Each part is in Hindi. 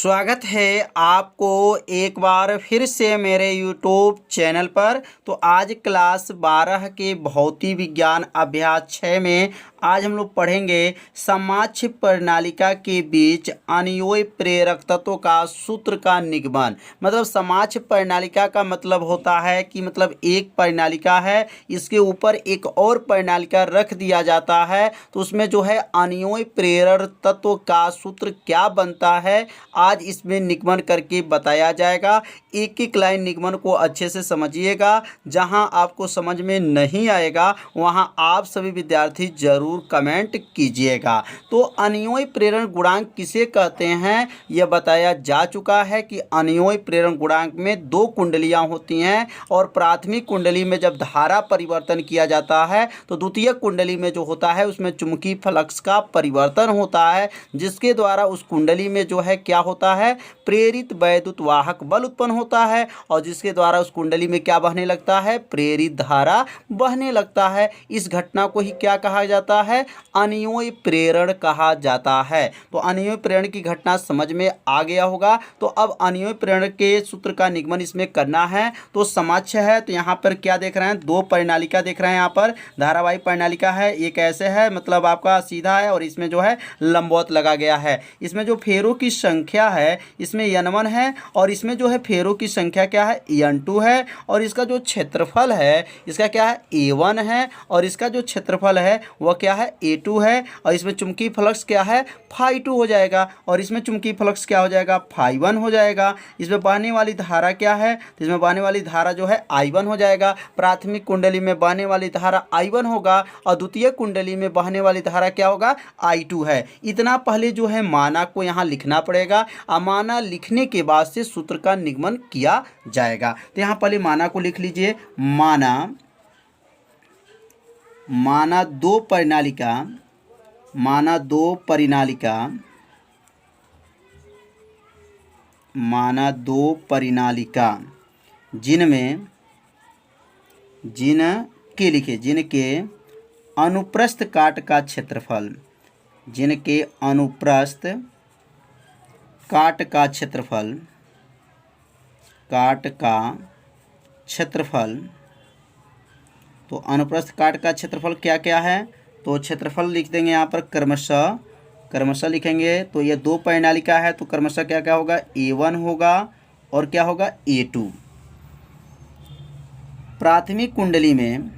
स्वागत है आपको एक बार फिर से मेरे यूट्यूब चैनल पर। तो आज क्लास 12 के भौतिक विज्ञान अभ्यास 6 में आज हम लोग पढ़ेंगे समाक्ष प्रणालिका के बीच अन्योन्य प्रेरक तत्वों का सूत्र का निगमन। मतलब समाक्ष प्रणालिका का मतलब होता है कि मतलब एक प्रणालिका है, इसके ऊपर एक और प्रणालिका रख दिया जाता है तो उसमें जो है अन्योन्य प्रेरक तत्व का सूत्र क्या बनता है आज इसमें निगमन करके बताया जाएगा। एक एक लाइन निगमन को अच्छे से समझिएगा। जहां आपको समझ में नहीं आएगा वहां आप सभी विद्यार्थी जरूर कमेंट कीजिएगा। तो अन्योन्य प्रेरण गुणांक किसे कहते हैं यह बताया जा चुका है कि अन्योन्य प्रेरण गुणांक में दो कुंडलियां होती हैं और प्राथमिक कुंडली में जब धारा परिवर्तन किया जाता है तो द्वितीय कुंडली में जो होता है उसमें चुंबकीय फ्लक्स का परिवर्तन होता है, जिसके द्वारा उस कुंडली में जो है क्या होता है प्रेरित वैद्युत वाहक बल उत्पन्न होता है और जिसके द्वारा उस कुंडली में क्या बहने लगता है प्रेरित धारा बहने लगता है। इस घटना को ही क्या कहा जाता है अन्योन्य प्रेरण कहा जाता है। तो अन्योन्य प्रेरण की घटना समझ में आ गया होगा। तो अब अन्योन्य प्रेरण के सूत्र का निगमन इसमें करना है। तो समाक्ष है तो यहाँ पर क्या देख रहे हैं, दो प्रणालिका देख रहे हैं। यहाँ पर धारावाही प्रणालिका है, एक ऐसे है मतलब आपका सीधा है और इसमें जो है लंबवत लगा गया है। इसमें जो फेरों की संख्या है इसमें N1 है और इसमें जो है फेरों की संख्या क्या है N2 है और इसका जो क्षेत्रफल है इसका क्या है A1 है और इसका जो क्षेत्रफल है वह क्या है A2 है और इसमें चुंबकीय फ्लक्स क्या है φ2 हो जाएगा और इसमें चुंबकीय फ्लक्स क्या हो जाएगा φ1 हो जाएगा। इसमें बहने वाली धारा क्या है तो इसमें बहने वाली धारा जो है I1 हो जाएगा। प्राथमिक कुंडली में बहने वाली धारा I1 होगा और द्वितीय कुंडली में बहने वाली धारा क्या होगा I2 है। इतना पहले जो है माना को यहाँ लिखना पड़ेगा। माना लिखने के बाद से सूत्र का निगमन किया जाएगा। तो यहाँ पहले माना को लिख लीजिए। माना दो परिनालिका जिनके अनुप्रस्थ काट का क्षेत्रफल तो अनुप्रस्थ काट का क्षेत्रफल क्या क्या है तो क्षेत्रफल लिख देंगे यहाँ पर क्रमशः लिखेंगे। तो ये दो प्रणालिका है तो क्रमशः क्या क्या होगा A1 होगा और क्या होगा A2। प्राथमिक कुंडली में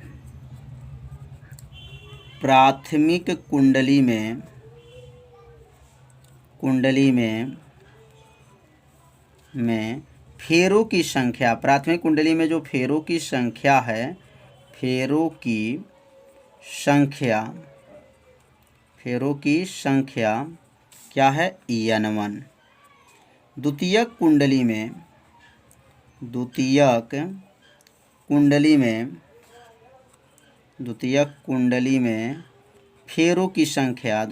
फेरों की संख्या, प्राथमिक कुंडली में जो फेरों की संख्या है फेरों की संख्या क्या है N1। द्वितीयक कुंडली में फेरों की संख्या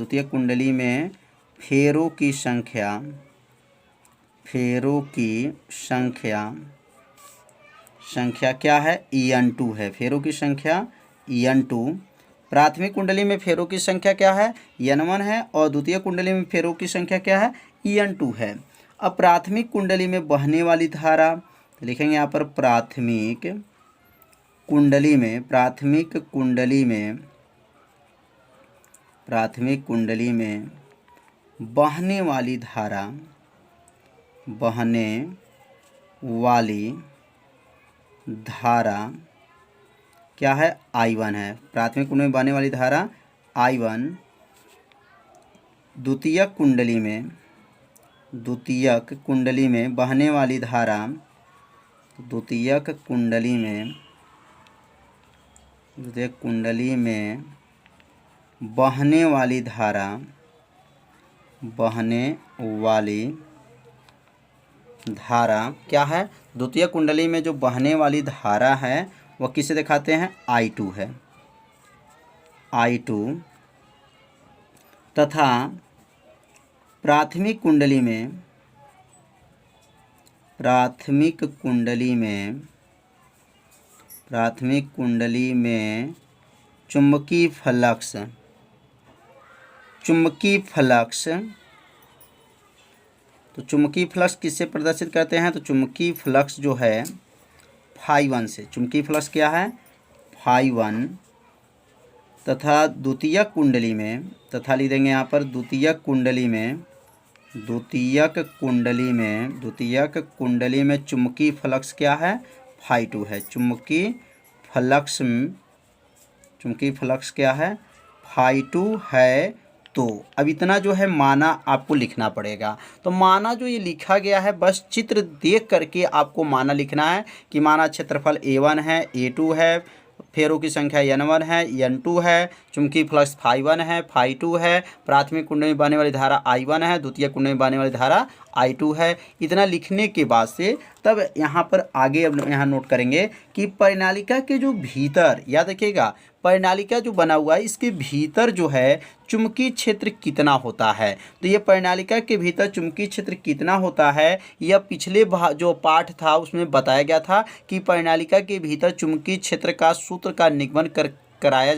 क्या है N2 है। फेरों की संख्या N2। प्राथमिक कुंडली में फेरों की संख्या क्या है N1 है और द्वितीय कुंडली में फेरों की संख्या क्या है N2 है। अब प्राथमिक कुंडली में बहने वाली धारा तो लिखेंगे यहाँ पर प्राथमिक कुंडली में बहने वाली धारा क्या है I1 है। प्राथमिक कुंडली में बहने वाली धारा I1। द्वितीयक कुंडली में बहने वाली धारा क्या है द्वितीय कुंडली में जो बहने वाली धारा है वह किसे दिखाते हैं I2 है। I2 तथा प्राथमिक कुंडली में चुंबकीय फ्लक्स तो चुंबकीय फ्लक्स किससे प्रदर्शित करते हैं? तो चुंबकीय फ्लक्स जो है φ1 से, चुंबकीय फ्लक्स क्या है? φ1 तथा द्वितीयक कुंडली में, तथा लिख देंगे यहाँ पर द्वितीयक कुंडली में चुंबकीय फ्लक्स क्या है? φ2 है। चुंबकीय फ्लक्स क्या है? φ2 है। तो अब इतना जो है माना आपको लिखना पड़ेगा। तो माना जो ये लिखा गया है बस चित्र देख करके आपको माना लिखना है कि माना क्षेत्रफल A1 है, A2 है, फेरों की संख्या N1 है, N2 है, चुंबकीय फ्लक्स φ1 है, φ2 है, प्राथमिक कुंडली में बहने वाली धारा I1 है, द्वितीय कुंडली में बहने वाली धारा I2 है। इतना लिखने के बाद से तब यहाँ पर आगे अब यहाँ नोट करेंगे कि परिनालिका के जो भीतर, याद रखिएगा, परिनालिका जो बना हुआ है इसके भीतर जो है चुंबकीय क्षेत्र कितना होता है। तो ये परिनालिका के भीतर चुंबकीय क्षेत्र कितना होता है, यह पिछले जो पाठ था उसमें बताया गया था कि परिनालिका के भीतर चुंबकीय क्षेत्र का सूत्र का निगमन कराया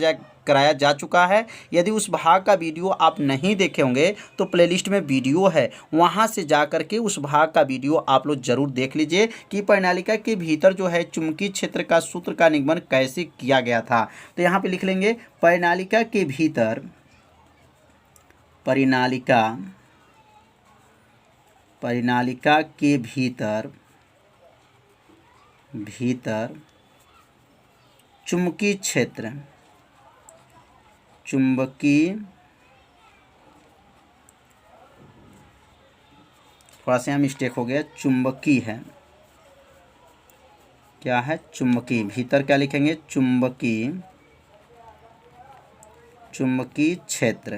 जा चुका है। यदि उस भाग का वीडियो आप नहीं देखे होंगे तो प्लेलिस्ट में वीडियो है, वहां से जा करके उस भाग का वीडियो आप लोग जरूर देख लीजिए कि परिनालिका के भीतर जो है चुंबकीय क्षेत्र का सूत्र का निगमन कैसे किया गया था। तो यहाँ पे लिख लेंगे परिनालिका के भीतर, परिनालिका के भीतर चुंबकीय क्षेत्र, थोड़ा सा यहाँ मिस्टेक हो गया, चुंबकीय है, क्या है? चुंबकीय। भीतर क्या लिखेंगे? चुंबकीय क्षेत्र।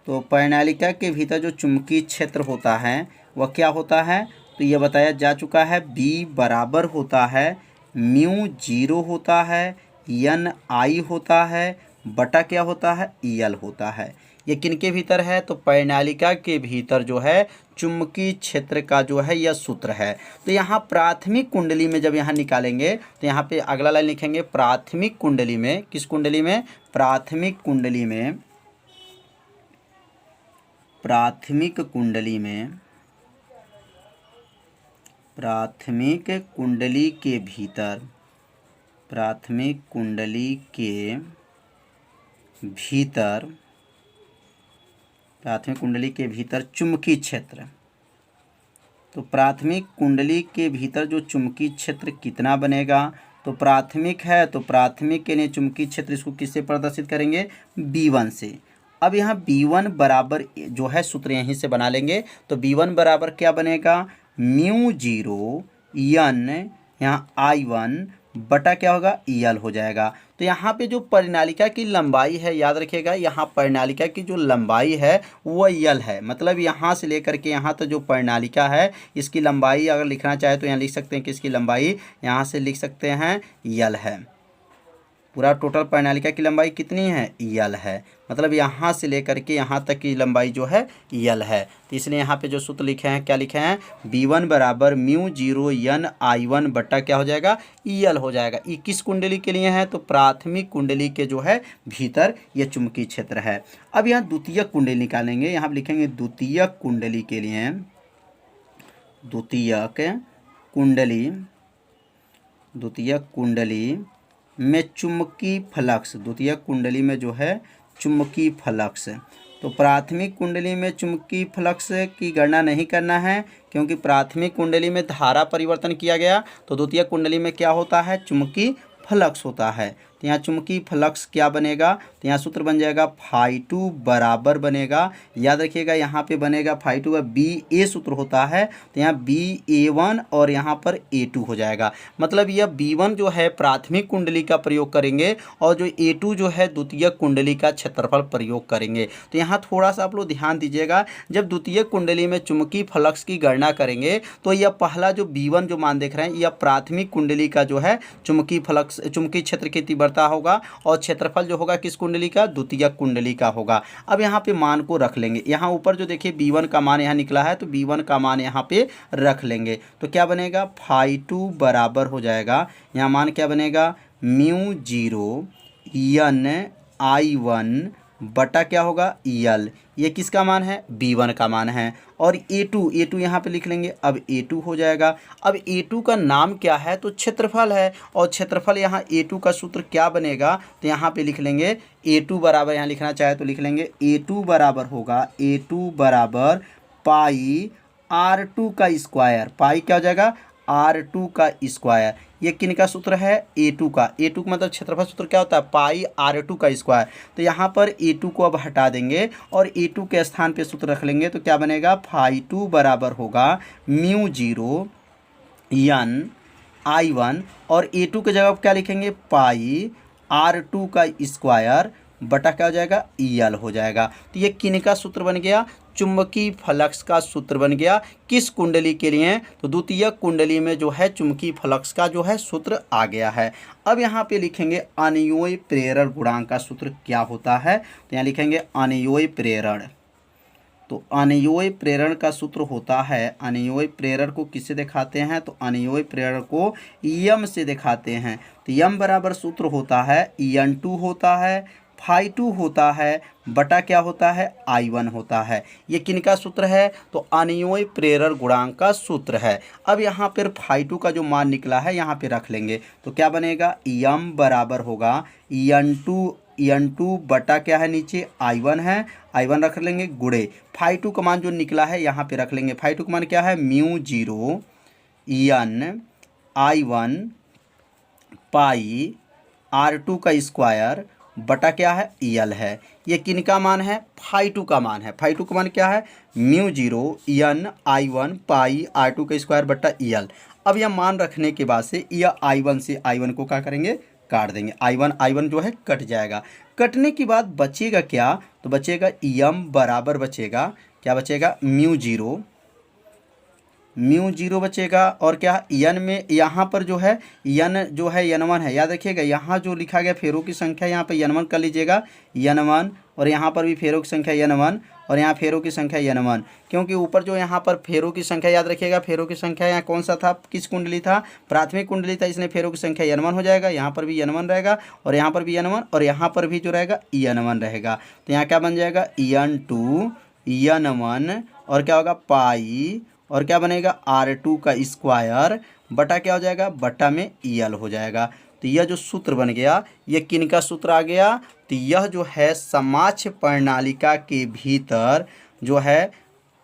तो परिनालिका के भीतर जो चुंबकीय क्षेत्र होता है वह क्या होता है? तो यह बताया जा चुका है, B बराबर होता है μ0 होता है, Ni होता है, बटा क्या होता है? EL होता है। ये किनके भीतर है? तो परिनालिका के भीतर जो है चुंबकीय क्षेत्र का जो है यह सूत्र है। तो यहाँ प्राथमिक कुंडली में जब यहाँ निकालेंगे तो यहाँ पे अगला लाइन लिखेंगे प्राथमिक कुंडली में। किस कुंडली में? प्राथमिक कुंडली में, प्राथमिक कुंडली के भीतर, प्राथमिक कुंडली के भीतर चुंबकीय क्षेत्र। तो प्राथमिक कुंडली के भीतर जो चुंबकीय क्षेत्र कितना बनेगा? तो प्राथमिक है तो प्राथमिक के लिए चुंबकीय क्षेत्र इसको किससे प्रदर्शित करेंगे? B1 से। अब यहाँ B1 बराबर जो है सूत्र यहीं से बना लेंगे। तो B1 बराबर क्या बनेगा? μ0 N यहाँ I1 बटा क्या होगा? EL हो जाएगा। तो यहाँ पे जो परिनालिका की लंबाई है, याद रखिएगा, यहाँ परिनालिका की जो लंबाई है वो EL है। मतलब यहाँ से लेकर के यहाँ तक जो परिनालिका है इसकी लंबाई अगर लिखना चाहे तो यहाँ लिख सकते हैं कि इसकी लंबाई यहाँ से लिख सकते हैं EL है। पूरा टोटल परिनालिका की लंबाई कितनी है? EL है। मतलब यहाँ से लेकर के यहाँ तक की लंबाई जो है EL है। तो इसलिए यहाँ पे जो सूत्र लिखे हैं, क्या लिखे हैं? B1 बराबर μ0 N I1 बट्टा क्या हो जाएगा? EL हो जाएगा। ये किस कुंडली के लिए है? तो प्राथमिक कुंडली के जो है भीतर ये चुंबकीय क्षेत्र है। अब यहाँ द्वितीयक कुंडली निकालेंगे। यहाँ पर लिखेंगे द्वितीयक कुंडली के लिए, द्वितीयक कुंडली में चुंबकीय फ्लक्स, द्वितीयक कुंडली में जो है चुंबकीय फ्लक्स। तो प्राथमिक कुंडली में चुंबकीय फ्लक्स की गणना नहीं करना है क्योंकि प्राथमिक कुंडली में धारा परिवर्तन किया गया। तो द्वितीयक कुंडली में क्या होता है? चुंबकीय फ्लक्स होता है। तो यहाँ चुंबकीय फ्लक्स क्या बनेगा? तो यहाँ सूत्र बन जाएगा φ2 बराबर बनेगा, याद रखिएगा यहाँ पे बनेगा φ2 का BA सूत्र होता है। तो यहाँ BA1 और यहाँ पर A2 हो जाएगा। मतलब यह B1 जो है प्राथमिक कुंडली का प्रयोग करेंगे और जो A2 जो है द्वितीयक कुंडली का क्षेत्रफल प्रयोग करेंगे। तो यहाँ थोड़ा सा आप लोग ध्यान दीजिएगा, जब द्वितीयक कुंडली में चुंबकीय फ्लक्स की गणना करेंगे तो यह पहला जो B1 जो मान देख रहे हैं यह प्राथमिक कुंडली का जो है चुंबकीय फ्लक्स, चुंबकीय क्षेत्र की तीव्रता होगा और क्षेत्रफल जो होगा किस कुंडली का? द्वितीयक कुंडली का होगा। अब यहाँ पे मान को रख लेंगे। यहाँ ऊपर जो देखिए B1 का मान यहाँ निकला है तो B1 का मान यहाँ पे रख लेंगे। तो क्या बनेगा? φ2 बराबर हो जाएगा, यहाँ मान क्या बनेगा? μ0 N I1 बटा क्या होगा यल। ये किसका मान है b1 का मान है। और a2 यहाँ पे लिख लेंगे। अब a2 हो जाएगा। अब a2 का नाम क्या है तो क्षेत्रफल है, और क्षेत्रफल यहाँ a2 का सूत्र क्या बनेगा तो यहाँ पे लिख लेंगे a2 बराबर, यहाँ लिखना चाहे तो लिख लेंगे a2 बराबर होगा a2 बराबर पाई r2 का स्क्वायर। पाई क्या हो जाएगा r2 का स्क्वायर। ये किन का सूत्र है a2 का। a2 का मतलब क्षेत्रफल सूत्र क्या होता है पाई r2 का स्क्वायर। तो यहाँ पर a2 को अब हटा देंगे और a2 के स्थान पे सूत्र रख लेंगे तो क्या बनेगा phi2 बराबर होगा म्यू जीरो n I1, और a2 के जगह क्या लिखेंगे पाई r2 का स्क्वायर बटा क्या हो जाएगा यल हो जाएगा। तो ये किन का सूत्र बन गया चुंबकीय फ्लक्स का सूत्र बन गया। किस कुंडली के लिए तो द्वितीय कुंडली में जो है चुंबकीय फ्लक्स का जो है सूत्र आ गया है। अब यहाँ पे लिखेंगे अनियोय प्रेरण गुणांक का सूत्र क्या होता है तो यहाँ लिखेंगे अनियोय प्रेरण। तो अनियोय प्रेरण का सूत्र होता है, अनियोय प्रेरण को किससे दिखाते हैं तो अनियोय प्रेरण को यम से दिखाते हैं। तो यम बराबर सूत्र होता है n2 होता है, phi2 होता है बटा क्या होता है I1 होता है। ये किनका सूत्र है तो अनियोय प्रेरण गुणांक का सूत्र है। अब यहाँ पर phi2 का जो मान निकला है यहाँ पे रख लेंगे तो क्या बनेगा यम बराबर होगा n2 बटा क्या है नीचे I1 है, I1 रख लेंगे गुड़े phi2 का मान जो निकला है यहाँ पे रख लेंगे। phi2 का मान क्या है म्यू जीरो n I1 पाई r2 का स्क्वायर बटा क्या है यल है। ये किन का मान है phi2 का मान है। phi2 का मान क्या है म्यू जीरो n I1 पाई r2 का स्क्वायर बटा यल। अब यह मान रखने के बाद से यह I1 से I1 को क्या करेंगे काट देंगे। I1 जो है कट जाएगा। कटने के बाद बचेगा क्या तो बचेगा यम बराबर बचेगा क्या बचेगा म्यू जीरो बचेगा। और क्या यन में यहाँ पर जो है यन जो है n1 है, याद रखिएगा यहाँ जो लिखा गया फेरों की संख्या यहाँ पे n1 कर लीजिएगा n1, और यहाँ पर भी फेरों की संख्या n1 और यहाँ फेरों की संख्या n1, क्योंकि ऊपर जो यहाँ पर फेरों की संख्या याद रखिएगा फेरों की संख्या यहाँ कौन सा था किस कुंडली था प्राथमिक कुंडली था, इसलिए फेरों की संख्या n1 हो जाएगा। यहाँ पर भी n1 रहेगा और यहाँ पर भी n1 और यहाँ पर भी जो रहेगा n1 रहेगा। तो यहाँ क्या बन जाएगा n2 n1 और क्या होगा पाई और क्या बनेगा r2 का स्क्वायर बटा क्या हो जाएगा बटा में यल हो जाएगा। तो यह जो सूत्र बन गया ये किन का सूत्र आ गया तो यह जो है समाक्ष प्रणालिका के भीतर जो है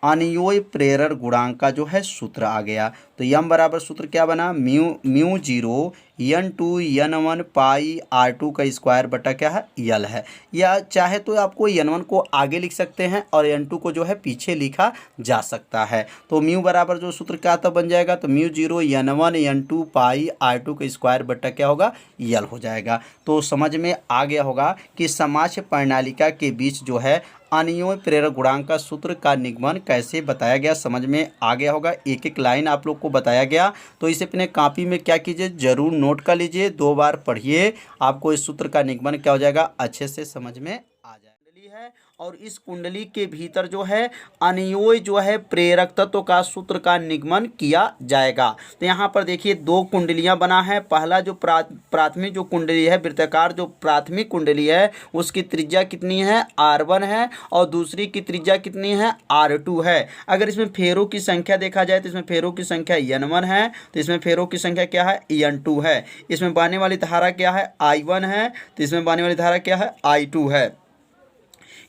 अनियोय प्रेरण गुणांक का जो है सूत्र आ गया। तो यम बराबर सूत्र क्या बना म्यू जीरो n2 n1 पाई r2 का स्क्वायर बटा क्या है यल है। या चाहे तो आपको n1 को आगे लिख सकते हैं और n2 को जो है पीछे लिखा जा सकता है। तो म्यू बराबर जो सूत्र क्या तो बन जाएगा तो म्यू जीरो n1 n2 पाई r2 का स्क्वायर बटा क्या होगा यल हो जाएगा। तो समझ में आ गया होगा कि समाक्ष प्रणालिका के बीच जो है अनियोय प्रेरण गुणांक का सूत्र का निगमन कैसे बताया गया समझ में आ गया होगा। एक एक लाइन आप लोग को बताया गया तो इसे अपने कॉपी में क्या कीजिए जरूर नोट कर लीजिए, 2 बार पढ़िए, आपको इस सूत्र का निगमन क्या हो जाएगा अच्छे से समझ में आ जाएगा। है और इस कुंडली के भीतर जो है अनियोय जो है प्रेरक तत्व का सूत्र का निगमन किया जाएगा। तो यहाँ पर देखिए 2 कुंडलियां बना है। पहला जो प्राथमिक जो कुंडली है वृत्ताकार जो प्राथमिक कुंडली है उसकी त्रिज्या कितनी है r1 है और दूसरी की त्रिज्या कितनी है r2 है। अगर इसमें फेरों की संख्या देखा जाए तो इसमें फेरों की संख्या n1 है, तो इसमें फेरों की संख्या क्या है n2 है। इसमें बहने वाली धारा क्या है I1 है, तो इसमें बहने वाली धारा क्या है I2 है।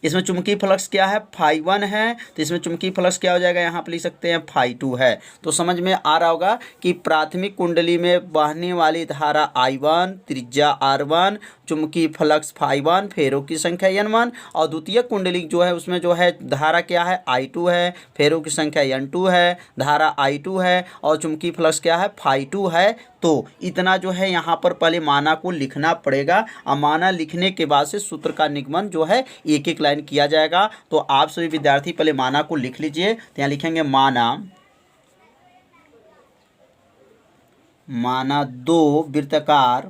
इसमें चुंबकीय फ्लक्स क्या है phi1 है, तो इसमें चुंबकीय फ्लक्स क्या हो जाएगा यहाँ पे लिख सकते हैं phi2 है। तो समझ में आ रहा होगा कि प्राथमिक कुंडली में बहने वाली धारा I1 त्रिज्या r1 चुंबकीय फ्लक्स phi1 फेरों की संख्या n1 और द्वितीय कुंडली जो है उसमें जो है धारा क्या है I2 है, फेरों की संख्या n2 है, धारा I2 है और चुंबकीय फ्लक्स क्या है phi2 है। तो इतना जो है यहाँ पर पहले माना को लिखना पड़ेगा और माना लिखने के बाद से सूत्र का निगमन जो है एक एक लाइन किया जाएगा। तो आप सभी विद्यार्थी पहले माना को लिख लीजिए। तो यहाँ लिखेंगे माना 2 वृत्ताकार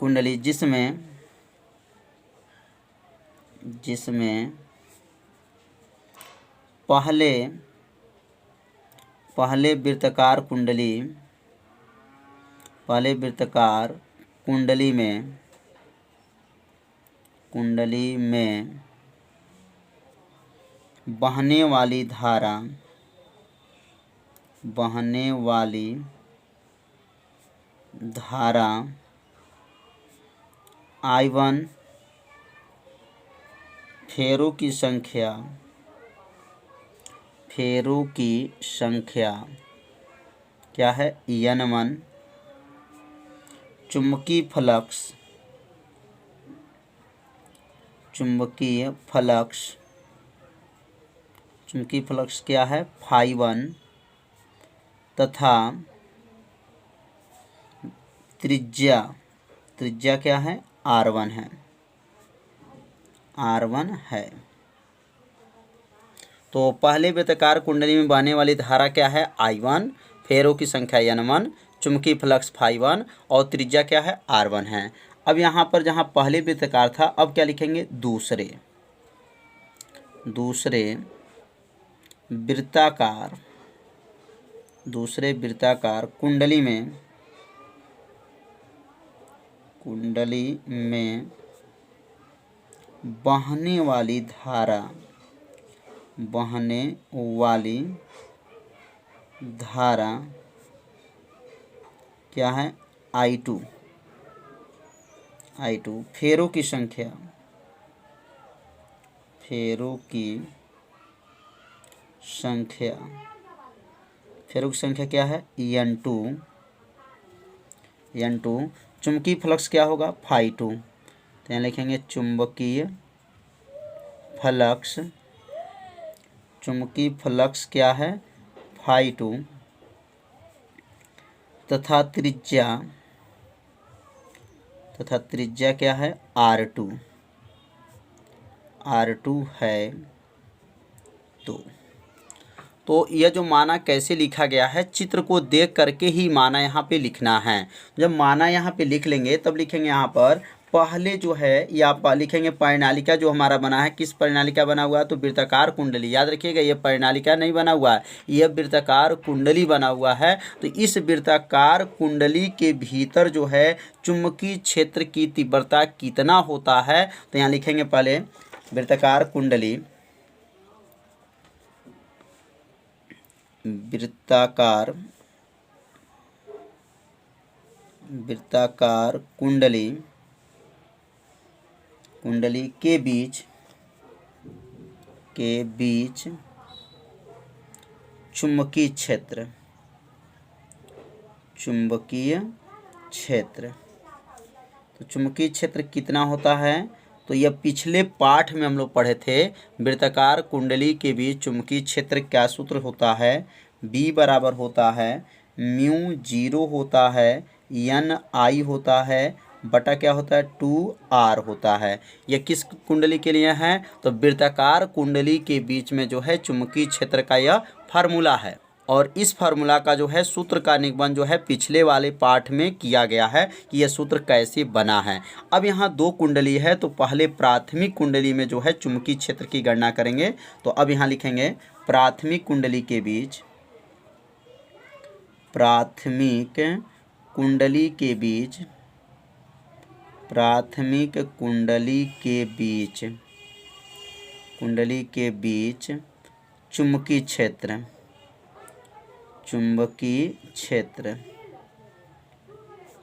कुंडली जिसमें पहले पहले वृत्ताकार कुंडली में बहने वाली धारा I1 फेरों की संख्या क्या है N1, चुंबकीय फ्लक्स क्या है φ1 तथा त्रिज्या क्या है R1 है। तो पहले वृत्ताकार कुंडली में बहने वाली धारा क्या है I1, फेरों की संख्या N1, चुंबकीय फ्लक्स φ1 और त्रिज्या क्या है R1 है। अब यहाँ पर जहाँ पहले वृत्ताकार था, अब क्या लिखेंगे दूसरे वृत्ताकार कुंडली में बहने वाली धारा क्या है I2, फेरों की संख्या क्या है N2, चुंबकीय फ्लक्स क्या होगा φ2, तो यहाँ लिखेंगे चुंबकीय फ्लक्स क्या है φ2 तथा त्रिज्या क्या है R2 है। तो यह जो माना कैसे लिखा गया है, चित्र को देख करके ही माना यहाँ पे लिखना है। जब माना यहाँ पे लिख लेंगे तब लिखेंगे यहाँ पर पहले जो है या लिखेंगे परिनालिका जो हमारा बना है, किस परिनालिका बना हुआ है तो वृत्ताकार कुंडली। याद रखिएगा ये परिनालिका नहीं बना हुआ है, यह वृत्ताकार कुंडली बना हुआ है। तो इस वृत्ताकार कुंडली के भीतर जो है चुंबकीय क्षेत्र की तीव्रता कितना होता है, तो यहाँ लिखेंगे पहले वृत्ताकार कुंडली के बीच चुंबकीय क्षेत्र। तो चुंबकीय क्षेत्र कितना होता है, तो यह पिछले पाठ में हम लोग पढ़े थे। वृत्ताकार कुंडली के बीच चुंबकीय क्षेत्र क्या सूत्र होता है, B बराबर होता है μ0 होता है Ni होता है बटा क्या होता है 2R होता है। यह किस कुंडली के लिए है, तो वृत्ताकार कुंडली के बीच में जो है चुंबकीय क्षेत्र का यह फार्मूला है। और इस फार्मूला का जो है सूत्र का निगमन जो है पिछले वाले पाठ में किया गया है कि यह सूत्र कैसे बना है। अब यहाँ दो कुंडली है, तो पहले प्राथमिक कुंडली में जो है चुंबकीय क्षेत्र की गणना करेंगे। तो अब यहाँ लिखेंगे प्राथमिक कुंडली के बीच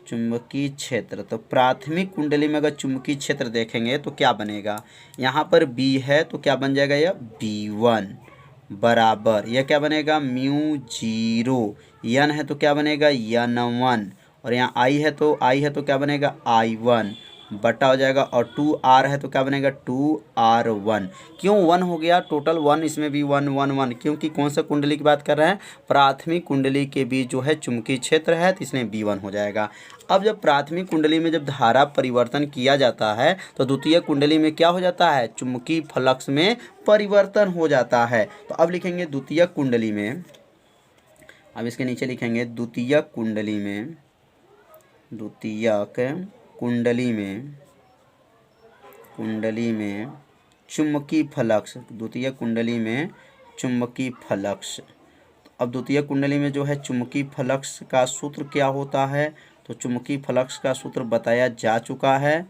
चुंबकीय क्षेत्र। तो प्राथमिक कुंडली में अगर चुंबकीय क्षेत्र देखेंगे तो क्या बनेगा, यहाँ पर B है तो क्या बन जाएगा यह B1 बराबर यह क्या बनेगा μ0, N है तो क्या बनेगा N1 और यहाँ I है तो क्या बनेगा I1 बटा हो जाएगा और 2R है तो क्या बनेगा 2R1। क्यों 1 हो गया, टोटल 1, इसमें भी 1 1 1, क्योंकि कौन सा कुंडली की बात कर रहे हैं, प्राथमिक कुंडली के बीच जो है चुंबकीय क्षेत्र है, तो इसमें B1 हो जाएगा। अब जब प्राथमिक कुंडली में जब धारा परिवर्तन किया जाता है तो द्वितीय कुंडली में क्या हो जाता है, चुंबकीय फ्लक्स में परिवर्तन हो जाता है। तो अब लिखेंगे द्वितीयक कुंडली में, अब इसके नीचे लिखेंगे द्वितीयक कुंडली में चुंबकीय फ्लक्स, द्वितीय कुंडली में चुंबकीय फ्लक्स। अब द्वितीय कुंडली में जो है चुंबकीय फ्लक्स का सूत्र क्या होता है, तो चुंबकीय फ्लक्स का सूत्र बताया जा चुका है।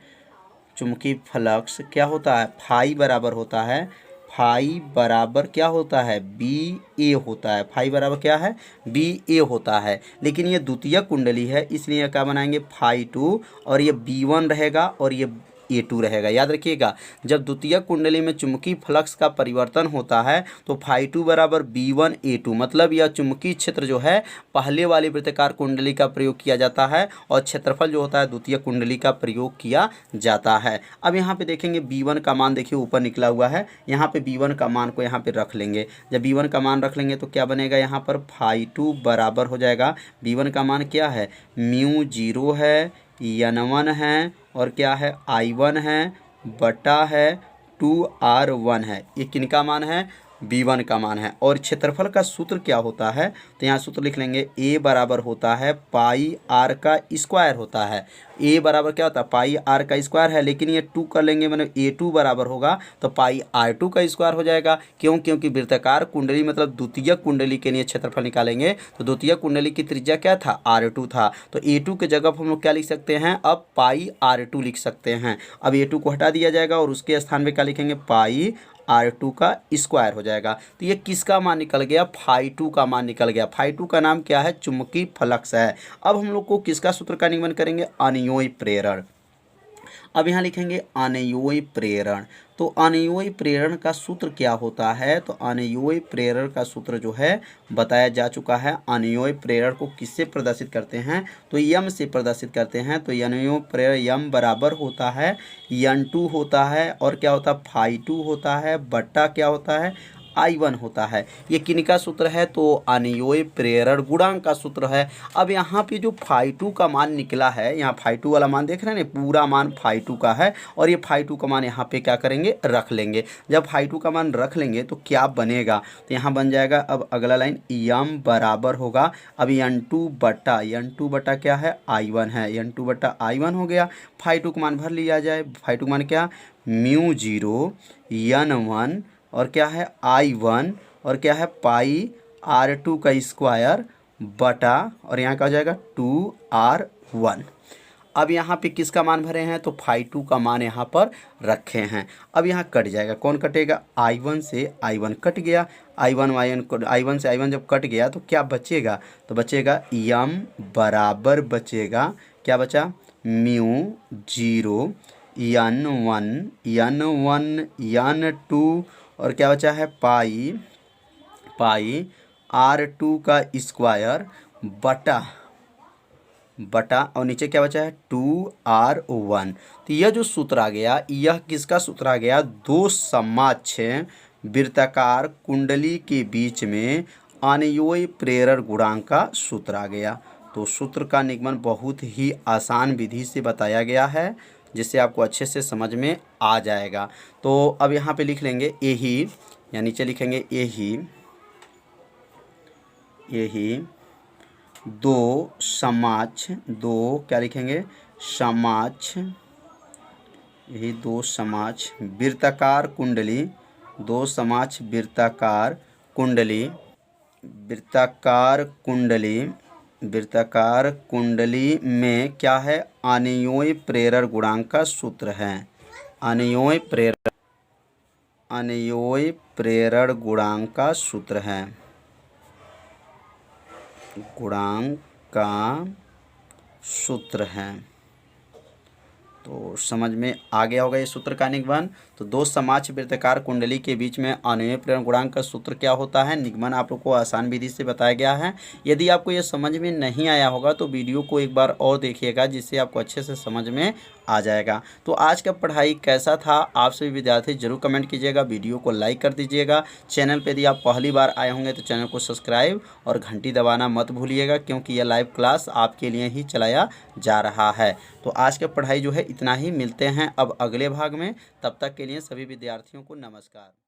चुंबकीय फ्लक्स क्या होता है, फाई बराबर होता है, फाई बराबर क्या होता है, बी ए होता है। फाई बराबर क्या है, बी ए होता है। लेकिन ये द्वितीय कुंडली है इसलिए क्या बनाएंगे, फाई 2, और ये B1 रहेगा और ये A2 रहेगा। याद रखिएगा, जब द्वितीय कुंडली में चुंबकीय फ्लक्स का परिवर्तन होता है तो फाई 2 बराबर B1 A2, मतलब यह चुंबकीय क्षेत्र जो है पहले वाली वृत्ताकार कुंडली का प्रयोग किया जाता है और क्षेत्रफल जो होता है द्वितीय कुंडली का प्रयोग किया जाता है। अब यहाँ पे देखेंगे B1 का मान देखिए ऊपर निकला हुआ है, यहाँ पे B1 का मान को यहाँ पे रख लेंगे। जब B1 का मान रख लेंगे तो क्या बनेगा, यहाँ पर फाई 2 बराबर हो जाएगा, B1 का मान क्या है, μ0 है, N1 है और क्या है, I1 है बटा है 2R1 है। ये किनका मान है, B1 का मान है। और क्षेत्रफल का सूत्र क्या होता है, तो यहाँ सूत्र लिख लेंगे, A बराबर होता है पाई R का स्क्वायर होता है। A बराबर क्या होता है, पाई R का स्क्वायर है, लेकिन ये 2 कर लेंगे मतलब A2 बराबर होगा तो पाई R2 का स्क्वायर हो जाएगा। क्यों, क्योंकि वृत्ताकार कुंडली मतलब द्वितीय कुंडली के लिए क्षेत्रफल निकालेंगे तो द्वितीय कुंडली की त्रिज्या क्या था, R2 था, तो A2 के जगह हम लोग क्या लिख सकते हैं, अब पाई R2 लिख सकते हैं। अब A2 को हटा दिया जाएगा और उसके स्थान में क्या लिखेंगे, पाई R2 का स्क्वायर हो जाएगा। तो ये किसका मान निकल गया, फाई 2 का मान निकल गया। फाई 2 का नाम क्या है, चुंबकीय फ्लक्स है। अब हम लोग को किसका सूत्र का निगमन करेंगे, अनियोई प्रेरण। अब यहाँ लिखेंगे अनियोई प्रेरण। तो अनियोई प्रेरण का सूत्र क्या होता है, तो अनियोई प्रेरण का सूत्र जो है बताया जा चुका है। अनियोई प्रेरण को किससे प्रदर्शित करते हैं, तो यम से प्रदर्शित करते हैं। तो अनियोई प्रेरण यम बराबर होता है N2 होता है और क्या होता है, फाई 2 होता है बट्टा क्या होता है, I1 होता है। ये किनका सूत्र है, तो अनियोई प्रेरण गुणांक का सूत्र है। अब यहाँ पे जो फाई 2 का मान निकला है, यहाँ फाई 2 वाला मान देख रहे हैं ना, पूरा मान फाई 2 का है और ये फाई 2 का मान यहाँ पे क्या करेंगे, रख लेंगे। जब फाई 2 का मान रख लेंगे तो क्या बनेगा, तो यहाँ बन जाएगा, अब अगला लाइन यम बराबर होगा, अब N2 बटा क्या है, I1 है, N2 बटा I1 हो गया। फाई 2 का मान भर लिया जाए, फाई 2 का मान क्या, μ0 N1 और क्या है I1 और क्या है पाई R2 का स्क्वायर बटा और यहाँ का हो जाएगा 2R1। अब यहाँ पे किसका मान भरे हैं, तो फाई 2 का मान यहाँ पर रखे हैं। अब यहाँ कट जाएगा, कौन कटेगा, I1 से I1 कट गया, I1 से I1 जब कट गया तो क्या बचेगा, तो बचेगा यम बराबर बचेगा, क्या बचा, μ0 N1 N2 और क्या बचा है पाई R2 का स्क्वायर बटा और नीचे क्या बचा है 2R1। तो यह जो सूत्र आ गया, यह किसका सूत्र आ गया, दो समोच्च वृत्ताकार कुंडली के बीच में अनियोई प्रेरण गुणांक का सूत्र आ गया। तो सूत्र का निगमन बहुत ही आसान विधि से बताया गया है जिससे आपको अच्छे से समझ में आ जाएगा। तो अब यहाँ पे लिख लेंगे यही, या नीचे लिखेंगे यही दो समोच्च, दो क्या लिखेंगे, समोच्च, यही दो समोच्च वृत्ताकार कुंडली, दो समोच्च वृत्ताकार कुंडली में क्या है, अनियोई प्रेरण गुणांक का सूत्र है। अनियोई प्रेरण गुणांक का सूत्र है, गुणांक का सूत्र है। तो समझ में आ गया होगा ये सूत्र का निगमन। तो दो समोच्च वृत्ताकार कुंडली के बीच में अनियोई प्रेरण गुणांक का सूत्र क्या होता है, निगमन आप लोग को आसान विधि से बताया गया है। यदि आपको ये समझ में नहीं आया होगा तो वीडियो को एक बार और देखिएगा जिससे आपको अच्छे से समझ में आ जाएगा। तो आज का पढ़ाई कैसा था, आप सभी विद्यार्थी जरूर कमेंट कीजिएगा, वीडियो को लाइक कर दीजिएगा। चैनल पर यदि आप पहली बार आए होंगे तो चैनल को सब्सक्राइब और घंटी दबाना मत भूलिएगा, क्योंकि यह लाइव क्लास आपके लिए ही चलाया जा रहा है। तो आज का पढ़ाई जो है इतना ही, मिलते हैं अब अगले भाग में। तब तक के लिए सभी विद्यार्थियों को नमस्कार।